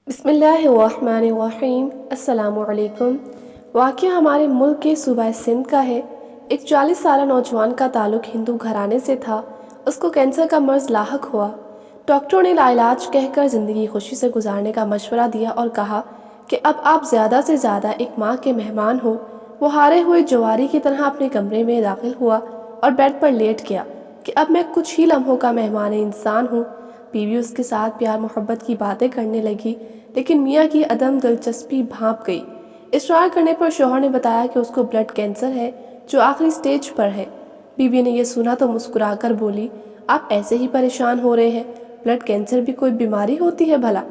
بسم اللہ الرحمن الرحیم۔ السلام علیکم۔ واقعہ ہمارے ملک کے صوبہ سندھ کا ہے۔ ایک 40 سالہ نوجوان کا تعلق ہندو گھرانے سے تھا۔ اس کو کینسر کا مرض لاحق ہوا۔ ڈاکٹروں نے لاعلاج کہہ کر زندگی خوشی سے گزارنے کا مشورہ دیا اور کہا کہ اب آپ زیادہ سے زیادہ ایک ماں کے مہمان ہو۔ وہ ہارے ہوئے جواری کی طرح اپنے کمرے میں داخل ہوا اور بیڈ پر لیٹ گیا کہ اب میں کچھ ہی لمحوں کا مہمان انسان ہوں۔ بیوی اس کے ساتھ پیار محبت کی باتیں کرنے لگی، لیکن میاں کی عدم دلچسپی بھانپ گئی۔ اصرار کرنے پر شوہر نے بتایا کہ اس کو بلڈ کینسر ہے جو آخری سٹیج پر ہے۔ بیوی نے یہ سنا تو مسکرا کر بولی، آپ ایسے ہی پریشان ہو رہے ہیں، بلڈ کینسر بھی کوئی بیماری ہوتی ہے بھلا؟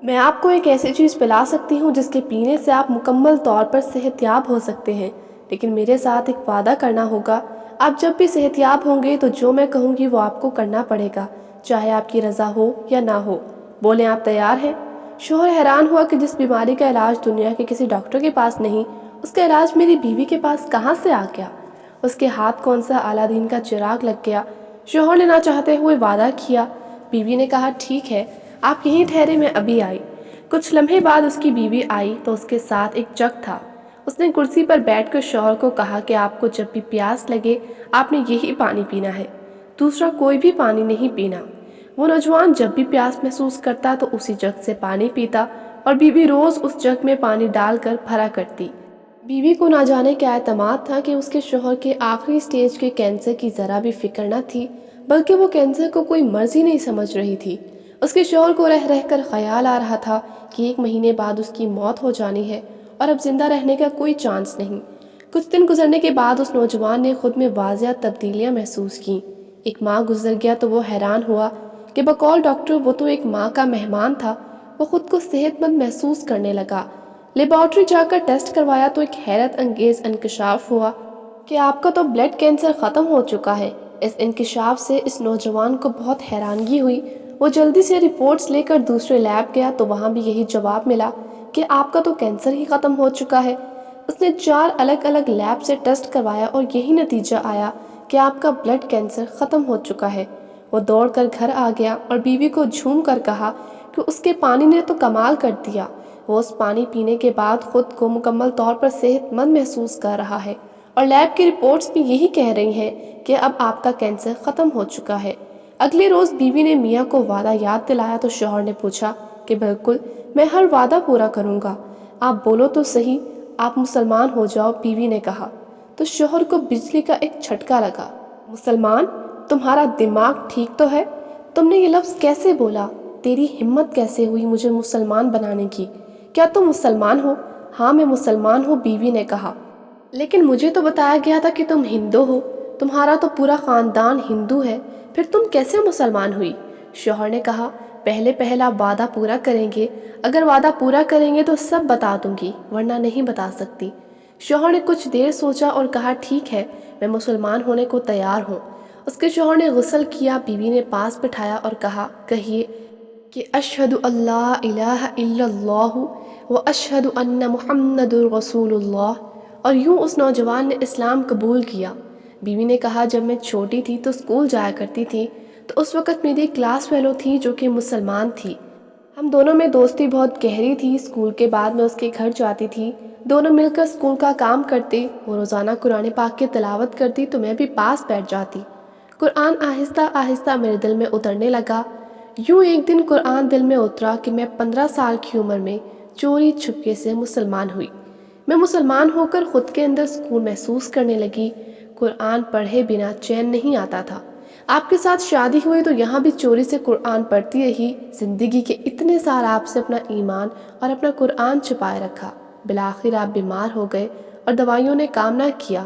میں آپ کو ایک ایسی چیز پلا سکتی ہوں جس کے پینے سے آپ مکمل طور پر صحت یاب ہو سکتے ہیں، لیکن میرے ساتھ ایک وعدہ کرنا ہوگا۔ آپ جب بھی صحت یاب ہوں گے تو جو میں کہوں گی وہ آپ کو کرنا پڑے گا، چاہے آپ کی رضا ہو یا نہ ہو۔ بولیں آپ تیار ہیں؟ شوہر حیران ہوا کہ جس بیماری کا علاج دنیا کے کسی ڈاکٹر کے پاس نہیں، اس کا علاج میری بیوی کے پاس کہاں سے آ گیا؟ اس کے ہاتھ کون سا اعلیٰ دین کا چراغ لگ گیا؟ شوہر نے نہ چاہتے ہوئے وعدہ کیا۔ بیوی نے کہا ٹھیک ہے، آپ یہیں ٹھہرے، میں ابھی آئی۔ کچھ لمحے بعد اس کی بیوی آئی تو اس کے ساتھ ایک جگ تھا۔ اس نے کرسی پر بیٹھ کر شوہر کو کہا کہ آپ کو جب بھی پیاس لگے آپ نے یہی پانی پینا ہے، دوسرا کوئی بھی پانی نہیں پینا۔ وہ نوجوان جب بھی پیاس محسوس کرتا تو اسی جگ سے پانی پیتا اور بیوی روز اس جگ میں پانی ڈال کر بھرا کرتی۔ بیوی کو نہ جانے کیا اعتماد تھا کہ اس کے شوہر کے آخری سٹیج کے کینسر کی ذرا بھی فکر نہ تھی، بلکہ وہ کینسر کو کوئی مرض ہی نہیں سمجھ رہی تھی۔ اس کے شوہر کو رہ رہ کر خیال آ رہا تھا کہ 1 مہینے بعد اس کی موت ہو جانی ہے اور اب زندہ رہنے کا کوئی چانس نہیں۔ کچھ دن گزرنے کے بعد اس نوجوان نے خود میں واضح تبدیلیاں محسوس کیں۔ ایک ماہ گزر گیا تو وہ حیران ہوا کہ بقول ڈاکٹر وہ تو ایک ماں کا مہمان تھا۔ وہ خود کو صحت مند محسوس کرنے لگا۔ لیبارٹری جا کر ٹیسٹ کروایا تو ایک حیرت انگیز انکشاف ہوا کہ آپ کا تو بلڈ کینسر ختم ہو چکا ہے۔ اس انکشاف سے اس نوجوان کو بہت حیرانگی ہوئی۔ وہ جلدی سے رپورٹس لے کر دوسرے لیب گیا تو وہاں بھی یہی جواب ملا کہ آپ کا تو کینسر ہی ختم ہو چکا ہے۔ اس نے 4 الگ الگ لیب سے ٹیسٹ کروایا اور یہی نتیجہ آیا کہ آپ کا بلڈ کینسر ختم ہو چکا ہے۔ وہ دوڑ کر گھر آ گیا اور بیوی کو جھوم کر کہا کہ اس کے پانی نے تو کمال کر دیا۔ وہ اس پانی پینے کے بعد خود کو مکمل طور پر صحت مند محسوس کر رہا ہے اور لیب کی رپورٹس بھی یہی کہہ رہی ہیں کہ اب آپ کا کینسر ختم ہو چکا ہے۔ اگلے روز بیوی نے میاں کو وعدہ یاد دلایا تو شوہر نے پوچھا کہ بالکل، میں ہر وعدہ پورا کروں گا، آپ بولو تو صحیح، آپ مسلمان ہو جاؤ، بیوی نے کہا۔ تو شوہر کو بجلی کا ایک جھٹکا لگا۔ مسلمان؟ تمہارا دماغ ٹھیک تو ہے؟ تم نے یہ لفظ کیسے بولا؟ تیری ہمت کیسے ہوئی مجھے مسلمان بنانے کی؟ کیا تم مسلمان ہو؟ ہاں میں مسلمان ہوں، بیوی نے کہا۔ لیکن مجھے تو بتایا گیا تھا کہ تم ہندو ہو، تمہارا تو پورا خاندان ہندو ہے، پھر تم کیسے مسلمان ہوئی؟ شوہر نے کہا پہلے آپ وعدہ پورا کریں گے، اگر وعدہ پورا کریں گے تو سب بتا دوں گی، ورنہ نہیں بتا سکتی۔ شوہر نے کچھ دیر سوچا اور کہا ٹھیک ہے، میں مسلمان ہونے کو تیار ہوں۔ اس کے شوہر نے غسل کیا، بیوی نے پاس بٹھایا اور کہا کہیے کہ اشہد اللہ الہ الا اللہ و اشہد ان محمد رسول اللہ، اور یوں اس نوجوان نے اسلام قبول کیا۔ بیوی نے کہا جب میں چھوٹی تھی تو اسکول جایا کرتی تھی تو اس وقت میری کلاس فیلو تھی جو کہ مسلمان تھی۔ ہم دونوں میں دوستی بہت گہری تھی۔ اسکول کے بعد میں اس کے گھر جاتی تھی، دونوں مل کر اسکول کا کام کرتے۔ وہ روزانہ قرآن پاک کی تلاوت کرتی تو میں بھی پاس بیٹھ جاتی۔ قرآن آہستہ آہستہ میرے دل میں اترنے لگا۔ یوں ایک دن قرآن دل میں اترا کہ میں 15 سال کی عمر میں چوری چھپکے سے مسلمان ہوئی۔ میں مسلمان ہو کر خود کے اندر سکون محسوس کرنے لگی۔ قرآن پڑھے بنا چین نہیں آتا تھا۔ آپ کے ساتھ شادی ہوئی تو یہاں بھی چوری سے قرآن پڑھتی رہی۔ زندگی کے اتنے سال آپ سے اپنا ایمان اور اپنا قرآن چھپائے رکھا۔ بالآخر آپ بیمار ہو گئے اور دوائیوں نے کام نہ کیا۔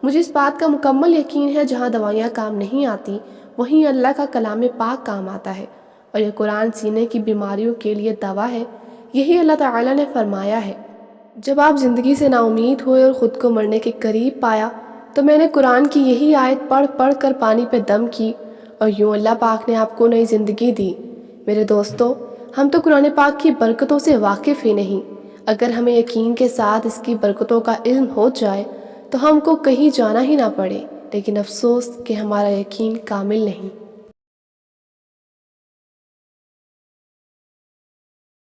مجھے اس بات کا مکمل یقین ہے جہاں دوائیاں کام نہیں آتی وہیں اللہ کا کلام پاک کام آتا ہے، اور یہ قرآن سینے کی بیماریوں کے لیے دوا ہے۔ یہی اللہ تعالیٰ نے فرمایا ہے، جب آپ زندگی سے نا امید ہوئے اور خود کو مرنے کے قریب پایا تو میں نے قرآن کی یہی آیت پڑھ پڑھ کر پانی پہ دم کی، اور یوں اللہ پاک نے آپ کو نئی زندگی دی۔ میرے دوستو، ہم تو قرآن پاک کی برکتوں سے واقف ہی نہیں۔ اگر ہمیں یقین کے ساتھ اس کی برکتوں کا علم ہو جائے تو ہم کو کہیں جانا ہی نہ پڑے، لیکن افسوس کہ ہمارا یقین کامل نہیں۔